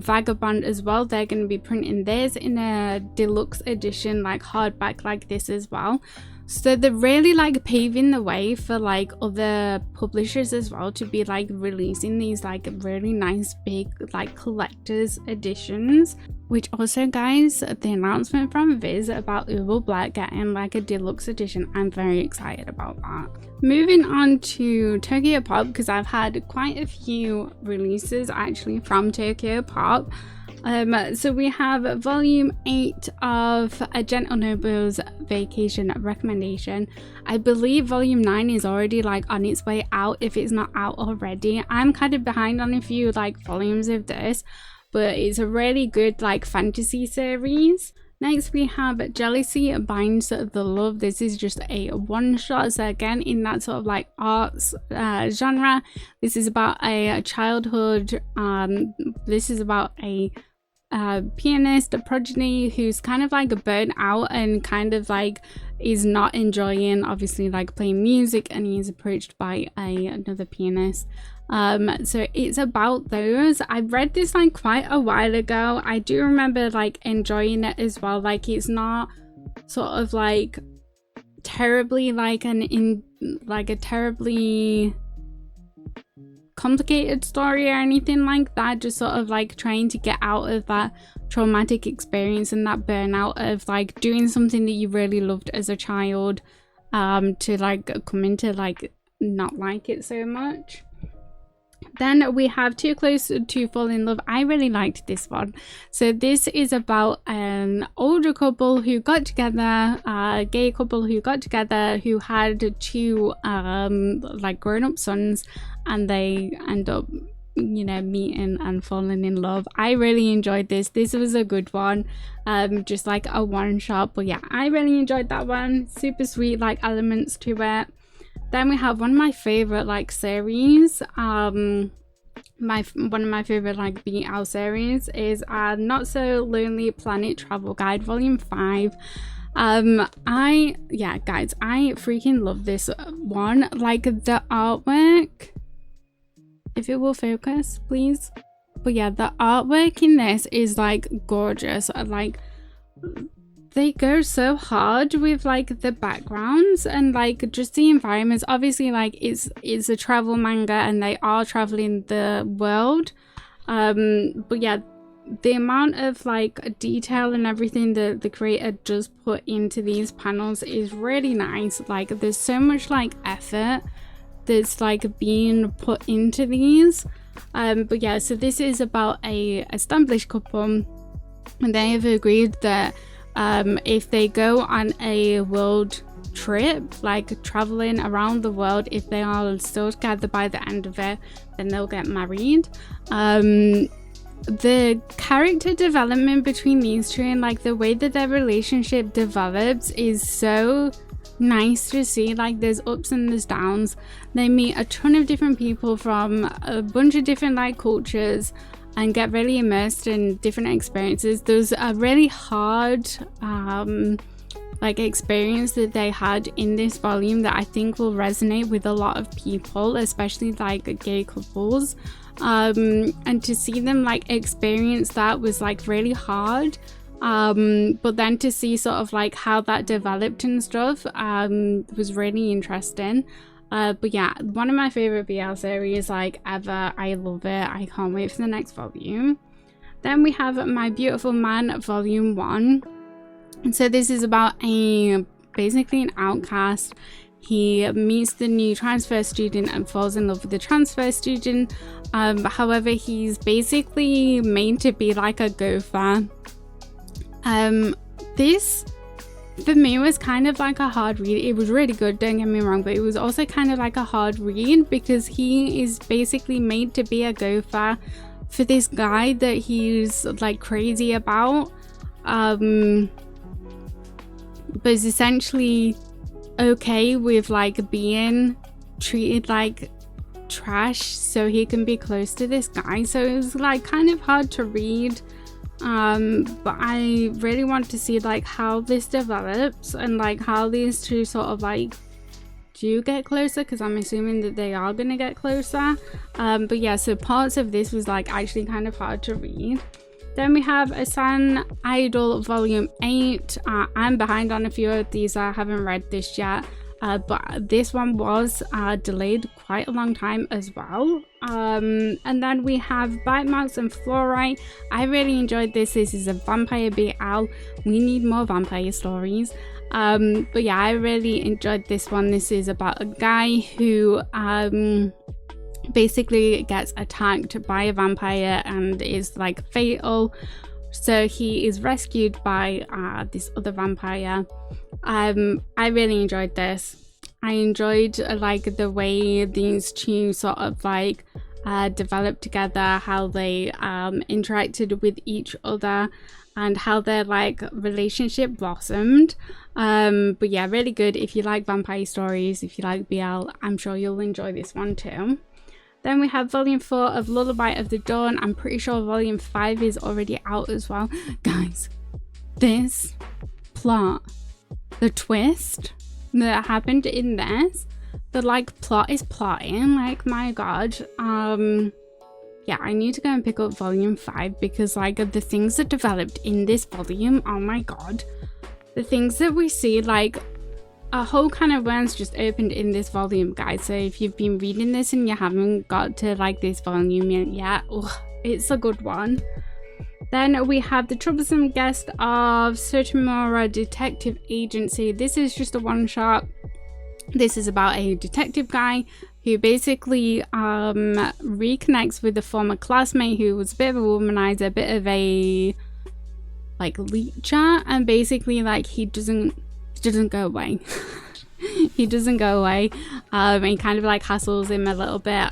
Vagabond as well. They're going to be printing theirs in a deluxe edition, like hardback like this as well. So they're really like paving the way for like other publishers as well to be like releasing these like really nice big like collector's editions. Which also, guys, the announcement from Viz about Ubelblatt getting like a deluxe edition, I'm very excited about that. Moving on to Tokyo Pop, because I've had quite a few releases actually from Tokyo Pop. So we have volume 8 of A Gentle Noble's Vacation Recommendation. I believe volume 9 is already like on its way out, if it's not out already. I'm kind of behind on a few like volumes of this, but it's a really good like fantasy series. Next we have Jealousy Binds the Love. This is just a one-shot, so again in that sort of like arts genre. This is about a childhood, this is about a pianist, a prodigy who's kind of like burnt out and kind of like is not enjoying obviously like playing music, and he's approached by another pianist. So it's about those. I read this like quite a while ago. I do remember like enjoying it as well. Like it's not sort of like terribly like a terribly complicated story or anything like that, just sort of like trying to get out of that traumatic experience and that burnout of like doing something that you really loved as a child, to like come into like not like it so much. Then we have Too Close to Fall in Love. I really liked this one. So this is about an older couple who got together, a gay couple who got together, who had two like grown-up sons, and they end up, you know, meeting and falling in love. I really enjoyed this. This was a good one, just like a one shot, but yeah, I really enjoyed that one. Super sweet like elements to it. Then we have one of my favorite like series, one of my favorite like BL series is Not So Lonely Planet Travel Guide Volume 5. Yeah guys, I freaking love this one. Like the artwork, if it will focus please, but yeah, the artwork in this is like gorgeous. Like they go so hard with like the backgrounds and like just the environments. Obviously like it's a travel manga and they are traveling the world, but yeah, the amount of like detail and everything that the creator does put into these panels is really nice. Like there's so much like effort that's like being put into these, but yeah, so this is about a established couple, and they have agreed that if they go on a world trip, like traveling around the world, if they are still together by the end of it, then they'll get married. The character development between these two and like the way that their relationship develops is so nice to see. Like there's ups and there's downs. They meet a ton of different people from a bunch of different like cultures and get really immersed in different experiences. There's a really hard like experience that they had in this volume that I think will resonate with a lot of people, especially like gay couples, and to see them like experience that was like really hard, but then to see sort of like how that developed and stuff was really interesting. But yeah, one of my favorite BL series like ever. I love it. I can't wait for the next volume. Then we have My Beautiful Man Volume 1. And so this is about basically an outcast. He meets the new transfer student and falls in love with the transfer student. However, he's basically made to be like a gopher. This for me was kind of like a hard read. It was really good, don't get me wrong, but it was also kind of like a hard read because he is basically made to be a gopher for this guy that he's like crazy about, but is essentially okay with like being treated like trash so he can be close to this guy. So it was like kind of hard to read, but I really want to see like how this develops and like how these two sort of like do get closer, because I'm assuming that they are gonna get closer. But yeah, so parts of this was like actually kind of hard to read. Then we have Asan Idol Volume 8. I'm behind on a few of these. I haven't read this yet, but this one was delayed quite a long time as well. And then we have Bite Marks and Fluorite. I really enjoyed this. This is a vampire BL. We need more vampire stories. But yeah, I really enjoyed this one. This is about a guy who basically gets attacked by a vampire and is like fatal, so he is rescued by this other vampire. I really enjoyed this. I enjoyed like the way these two sort of like developed together, how they interacted with each other, and how their like relationship blossomed. But yeah, really good. If you like vampire stories, if you like BL, I'm sure you'll enjoy this one too. Then we have volume 4 of Lullaby of the Dawn. I'm pretty sure volume 5 is already out as well. Guys, this plot, the twist that happened in this, the like plot is plotting, like my god. Yeah, I need to go and pick up volume 5 because like the things that developed in this volume, oh my god. The things that we see, like a whole can of worms just opened in this volume, guys. So if you've been reading this and you haven't got to like this volume yet, it's a good one. Then we have The Troublesome Guest of Sotomura Detective Agency. This is just a one-shot. This is about a detective guy who basically reconnects with a former classmate who was a bit of a womanizer, a bit of a like leecher, and basically like he doesn't go away. He doesn't go away, and kind of like hassles him a little bit.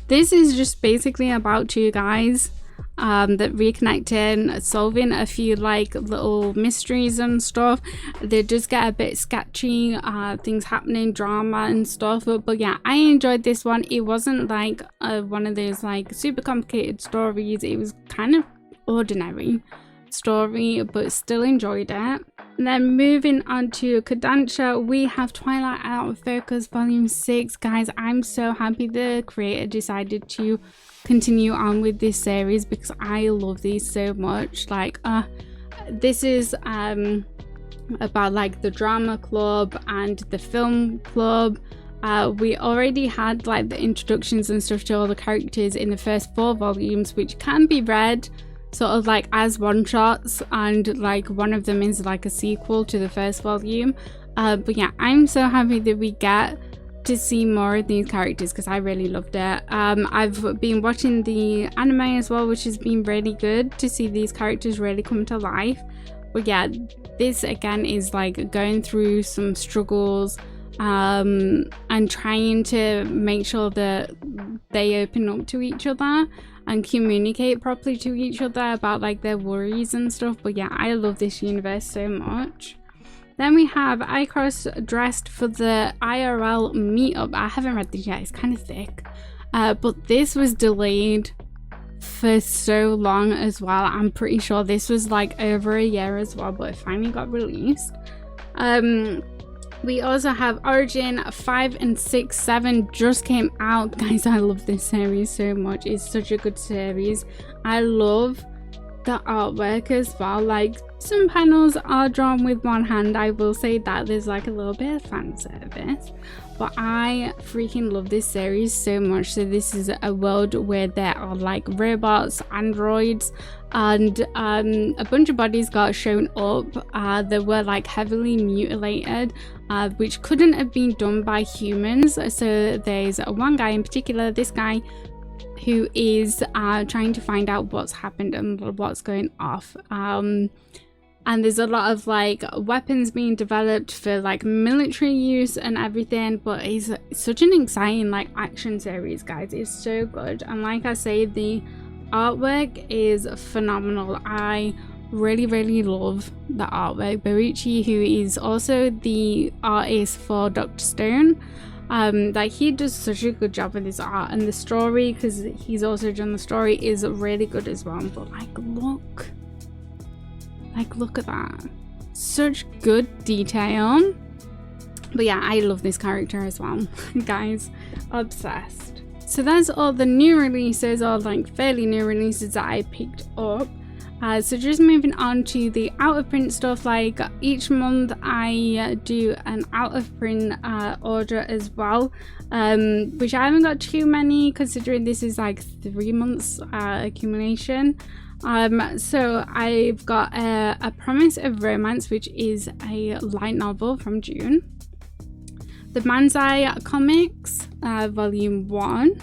This is just basically about two guys that reconnecting, solving a few like little mysteries and stuff. They just get a bit sketchy, things happening, drama and stuff, but yeah, I enjoyed this one. It wasn't like one of those like super complicated stories. It was kind of ordinary story, but still enjoyed it. And then moving on to Kodansha, we have Twilight Out of Focus volume 6. Guys, I'm so happy the creator decided to continue on with this series because I love these so much. Like this is about like the drama club and the film club. We already had like the introductions and stuff to all the characters in the first 4 volumes, which can be read sort of like as one-shots, and like one of them is like a sequel to the first volume. But yeah, I'm so happy that we get to see more of these characters because I really loved it. I've been watching the anime as well, which has been really good to see these characters really come to life. But yeah, this again is like going through some struggles and trying to make sure that they open up to each other and communicate properly to each other about like their worries and stuff. But yeah, I love this universe so much. Then we have Icros dressed for the IRL meetup. I haven't read this yet, it's kind of thick, but this was delayed for so long as well. I'm pretty sure this was like over a year as well, but it finally got released. We also have Origin 5 and 6, 7 just came out. Guys, I love this series so much. It's such a good series. I love the artwork as well. Like some panels are drawn with one hand, I will say that. There's like a little bit of fan service, but I freaking love this series so much. So this is a world where there are like robots, androids, and a bunch of bodies got shown up that were like heavily mutilated, which couldn't have been done by humans. So there's one guy in particular, this guy, who is trying to find out what's happened and what's going off. And there's a lot of like weapons being developed for like military use and everything, but it's such an exciting like action series, guys. It's so good, and like I say, the artwork is phenomenal. I really love the artwork. Baruchi, who is also the artist for Dr. Stone, like he does such a good job with his art, and the story, because he's also done the story, is really good as well. But look at that, such good detail. But yeah, I love this character as well. Guys, obsessed. So that's all the new releases, or like fairly new releases that I picked up. So just moving on to the out of print stuff. Like each month I do an out of print order as well, which I haven't got too many considering this is like 3 months accumulation. So I've got a Promise of Romance, which is a light novel from June. The Manzai Comics volume 1.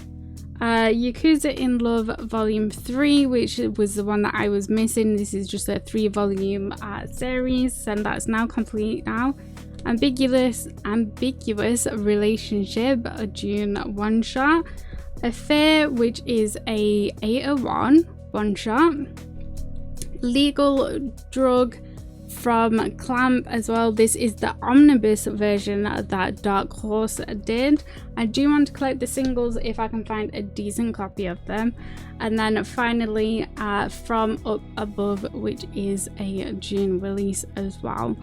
Yakuza in Love volume 3, which was the one that I was missing. This is just a 3-volume series, and that's now complete now. Ambiguous Relationship, a June one shot. Affair, which is a 801 one shot. Legal Drug from Clamp as well. This is the omnibus version that Dark Horse did. I do want to collect the singles if I can find a decent copy of them. And then finally From Up Above, which is a June release as well.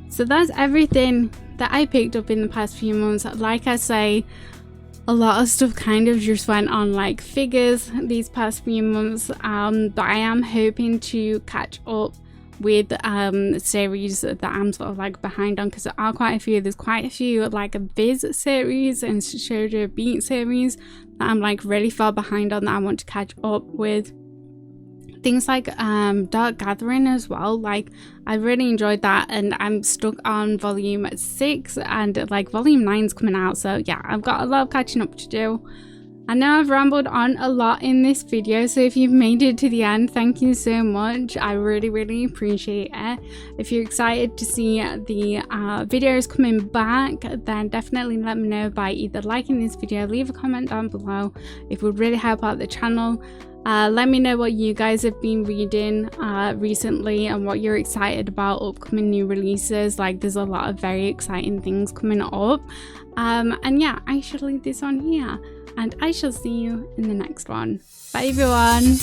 So that's everything that I picked up in the past few months. Like I say, a lot of stuff kind of just went on like figures these past few months, but I am hoping to catch up with series that I'm sort of like behind on, because there are quite a few. There's quite a few like a Viz series and Shoujo Beat series that I'm like really far behind on that I want to catch up with. Things like Dark Gathering as well, like I really enjoyed that, and I'm stuck on volume 6 and like volume 9's coming out, so yeah, I've got a lot of catching up to do. I know I've rambled on a lot in this video, so if you've made it to the end, thank you so much. I really appreciate it. If you're excited to see the videos coming back, then definitely let me know by either liking this video, leave a comment down below. It would really help out the channel. Let me know what you guys have been reading recently and what you're excited about upcoming new releases. Like there's a lot of very exciting things coming up, and yeah, I shall leave this on here and I shall see you in the next one. Bye everyone.